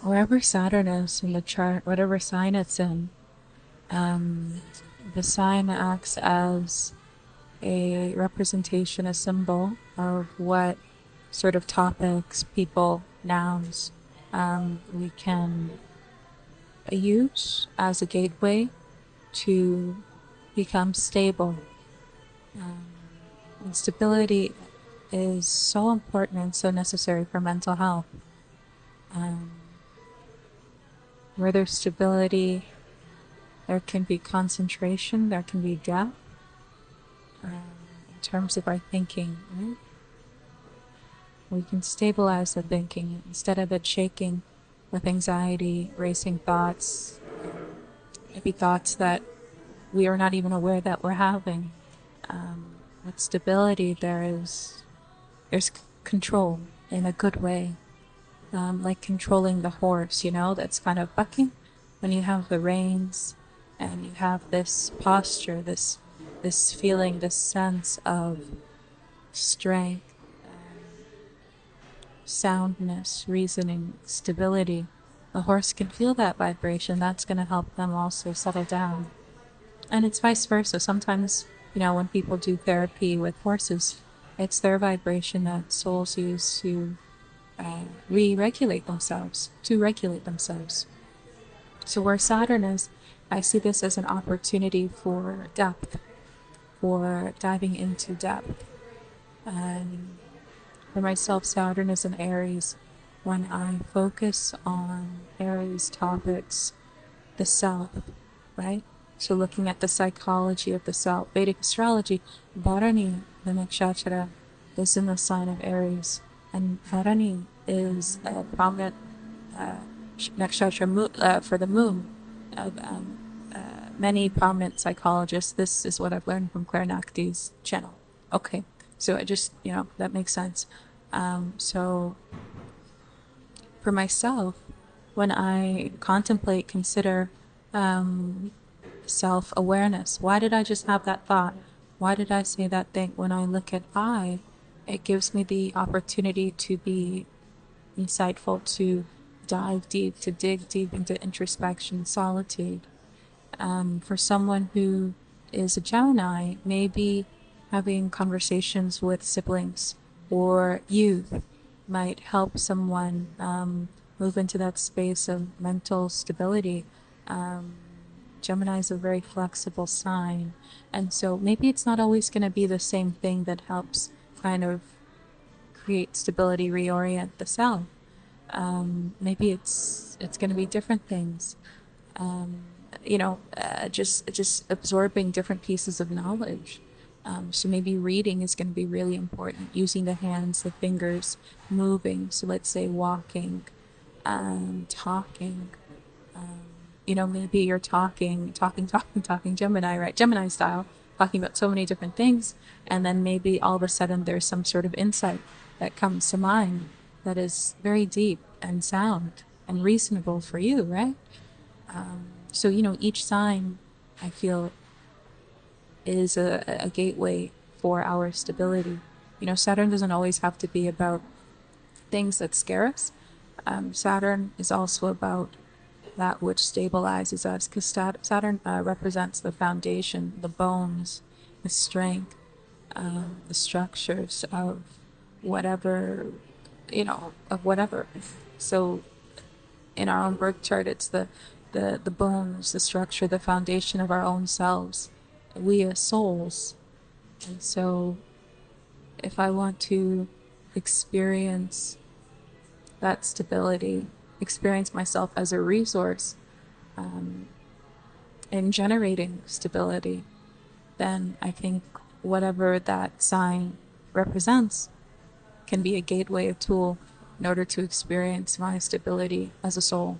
Wherever Saturn is in the chart, whatever sign it's in, um, the sign acts as a representation, a symbol of what sort of topics, people, nouns we can use as a gateway to become stable. And stability is so important and so necessary for mental health. Um, where there's stability, there can be concentration, there can be depth in terms of our thinking. Right? We can stabilize the thinking instead of it shaking with anxiety, racing thoughts, maybe thoughts that we are not even aware that we're having. With stability, there's control in a good way, like controlling the horse, that's kind of bucking when you have the reins and you have this posture, this feeling, this sense of strength, soundness, reasoning, stability. The horse can feel that vibration. That's going to help them also settle down. And it's vice versa. Sometimes, when people do therapy with horses, it's their vibration that souls use to re-regulate themselves, to regulate themselves. So where Saturn is, I see this as an opportunity for depth, for diving into depth. And for myself, Saturn is in Aries. When I focus on Aries topics, the self, right? So looking at the psychology of the self, Vedic astrology, Bharani, the nakshatra, is in the sign of Aries. And Bharani is a prominent nakshatra for the moon of many prominent psychologists. This is what I've learned from Claire Nakti's channel. Okay, so I just, that makes sense. So for myself, when I contemplate, consider self-awareness, why did I just have that thought? Why did I say that thing? When I look at I, it gives me the opportunity to be insightful, to dive deep, to dig deep into introspection, solitude. For someone who is a Gemini, maybe having conversations with siblings or youth might help someone move into that space of mental stability. Gemini is a very flexible sign, and so maybe it's not always going to be the same thing that helps kind of create stability, reorient the self. Maybe it's going to be different things. Just absorbing different pieces of knowledge. So maybe reading is going to be really important. Using the hands, the fingers, moving. So let's say walking, talking. Maybe you're talking Gemini, right? Gemini style, talking about so many different things. And then maybe all of a sudden there's some sort of insight that comes to mind that is very deep and sound and reasonable for you, right? So, each sign I feel is a gateway for our stability. Saturn doesn't always have to be about things that scare us. Saturn is also about that which stabilizes us because Saturn represents the foundation, the bones, the strength, the structures of whatever, of whatever. So in our own birth chart, it's the bones, the structure, the foundation of our own selves. We as souls. And so if I want to experience that stability, experience myself as a resource in generating stability, then I think whatever that sign represents can be a gateway, a tool in order to experience my stability as a soul.